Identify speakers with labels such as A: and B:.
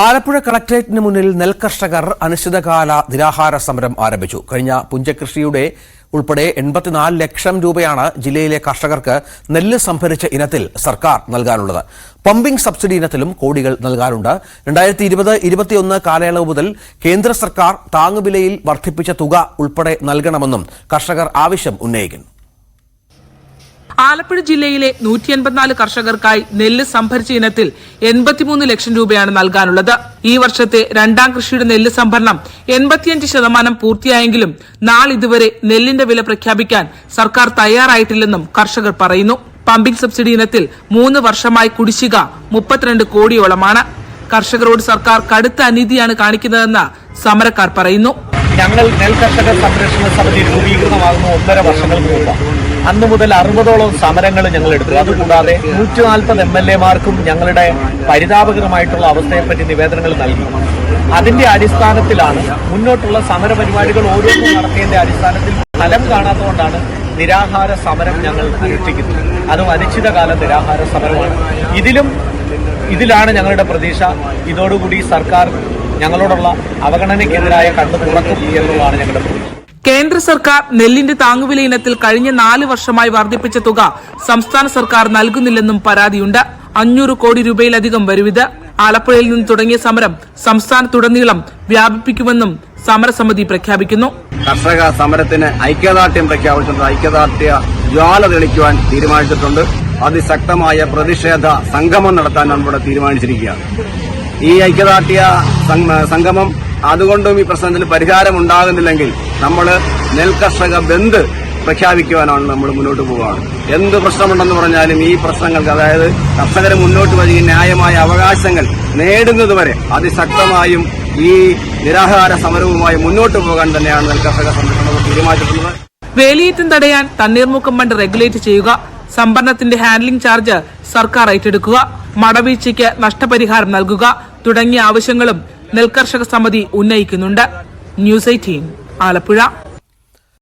A: ആലപ്പുഴ കളക്ടറേറ്റിന് മുന്നിൽ നെൽകർഷകർ അനിശ്ചിതകാല നിരാഹാര സമരം ആരംഭിച്ചു. കഴിഞ്ഞ പുഞ്ചകൃഷിയുടെ ഉൾപ്പെടെ 84 ലക്ഷം രൂപയാണ് ജില്ലയിലെ കർഷകർക്ക് നെല്ല് സംഭരിച്ച ഇനത്തിൽ സർക്കാർ നൽകാനുള്ളത്. പമ്പിംഗ് സബ്സിഡി ഇനത്തിലും കോടികൾ നൽകാനുണ്ട്. 2020-21 കാലയളവ് മുതൽ കേന്ദ്ര സർക്കാർ താങ്ങുവിലയിൽ വർദ്ധിപ്പിച്ച തുക ഉൾപ്പെടെ നൽകണമെന്നും കർഷകർ ആവശ്യം ഉന്നയിക്കുന്നു.
B: ആലപ്പുഴ ജില്ലയിലെ 184 കർഷകർക്കായി നെല്ല് സംഭരിച്ച ഇനത്തിൽ 83 ലക്ഷം രൂപയാണ് നൽകാനുള്ളത്. ഈ വർഷത്തെ രണ്ടാം കൃഷിയുടെ നെല്ല് സംഭരണം 85% പൂർത്തിയായെങ്കിലും നാളിതുവരെ നെല്ലിന്റെ വില പ്രഖ്യാപിക്കാൻ സർക്കാർ തയ്യാറായിട്ടില്ലെന്നും കർഷകർ പറയുന്നു. പമ്പിംഗ് സബ്സിഡി ഇനത്തിൽ 3 വർഷമായി കുടിശ്ശിക 32 കോടിയോളമാണ്. കർഷകരോട് സർക്കാർ കടുത്ത അനീതിയാണ് കാണിക്കുന്നതെന്ന് സമരക്കാർ പറയുന്നു.
C: ഞങ്ങൾ നെൽകർഷക സംരക്ഷണ സമിതി രൂപീകൃതമാകുന്ന 1.5 വർഷങ്ങൾക്ക് മുമ്പ് അന്നു മുതൽ 60ഓളം സമരങ്ങൾ ഞങ്ങൾ എടുത്തു. അതുകൂടാതെ 140 MLA-മാർക്കും ഞങ്ങളുടെ പരിതാപകരമായിട്ടുള്ള അവസ്ഥയെപ്പറ്റി നിവേദനങ്ങൾ നൽകി. അതിന്റെ അടിസ്ഥാനത്തിലാണ് മുന്നോട്ടുള്ള സമര പരിപാടികൾ ഓരോന്നും നടത്തിയതിന്റെ അടിസ്ഥാനത്തിൽ ഫലം കാണാത്തതുകൊണ്ടാണ് നിരാഹാര സമരം ഞങ്ങൾ അനുഷ്ഠിക്കുന്നത്. അതും അനിശ്ചിതകാല നിരാഹാര സമരമാണ്. ഇതിലാണ് ഞങ്ങളുടെ പ്രതീക്ഷ. ഇതോടുകൂടി സർക്കാർ ഞങ്ങളോടുള്ള അവഗണനയ്ക്കെതിരായ കണ്ണു തുറക്കും എന്നുള്ളതാണ് ഞങ്ങളുടെ പ്രതീക്ഷ.
B: കേന്ദ്ര സർക്കാർ നെല്ലിന്റെ താങ്ങുവില ഇനത്തിൽ കഴിഞ്ഞ 4 വർഷമായി വർദ്ധിപ്പിച്ച തുക സംസ്ഥാന സർക്കാർ നൽകുന്നില്ലെന്നും പരാതിയുണ്ട്. 500 കോടി രൂപയിലധികം വരുവിത്. ആലപ്പുഴയിൽ നിന്ന് തുടങ്ങിയ സമരം സംസ്ഥാനത്തുടനീളം വ്യാപിപ്പിക്കുമെന്നും സമരസമിതി പ്രഖ്യാപിക്കുന്നു.
D: കർഷക സമരത്തിന് ഐക്യദാർഢ്യം പ്രഖ്യാപിച്ചിട്ടുണ്ട്. ഐക്യദാർഢ്യ ജ്വാല തെളിക്കുവാൻ തീരുമാനിച്ചിട്ടുണ്ട്. അതിശക്തമായ പ്രതിഷേധ സംഗമം നടത്താൻ നമ്മുടെ തീരുമാനിച്ചിരിക്കുകയാണ്. ഈ ഐക്യദാർഢ്യ സംഗമം അതുകൊണ്ടും ഈ പ്രശ്നത്തിൽ പരിഹാരം ഉണ്ടാകുന്നില്ലെങ്കിൽ നമ്മൾ നെൽകർഷക ബന്ദ് പ്രഖ്യാപിക്കുവാനാണ് നമ്മൾ മുന്നോട്ട് പോവുകയാണ്. എന്ത് പ്രശ്നമുണ്ടെന്ന് പറഞ്ഞാലും ഈ പ്രശ്നങ്ങൾക്ക്, അതായത് കർഷകർ മുന്നോട്ട് വരികയും ന്യായമായ അവകാശങ്ങൾ നേടുന്നതുവരെ അതിശക്തമായും ഈ നിരാഹാര സമരവുമായി മുന്നോട്ട് പോകാൻ തന്നെയാണ് നെൽകർഷക സംരക്ഷണ തീരുമാനിച്ചിട്ടുള്ളത്.
B: വേലിയേറ്റം തടയാൻ തണ്ണീർമുക്കം ബണ്ട് റെഗുലേറ്റ് ചെയ്യുക, സംഭരണത്തിന്റെ ഹാൻഡ്ലിംഗ് ചാർജ് സർക്കാർ ഏറ്റെടുക്കുക, മടവീഴ്ചയ്ക്ക് നഷ്ടപരിഹാരം നൽകുക തുടങ്ങിയ ആവശ്യങ്ങളും നെൽകർഷക സമിതി ഉന്നയിക്കുന്നുണ്ട്. ന്യൂസ് 18 ആലപ്പുഴ.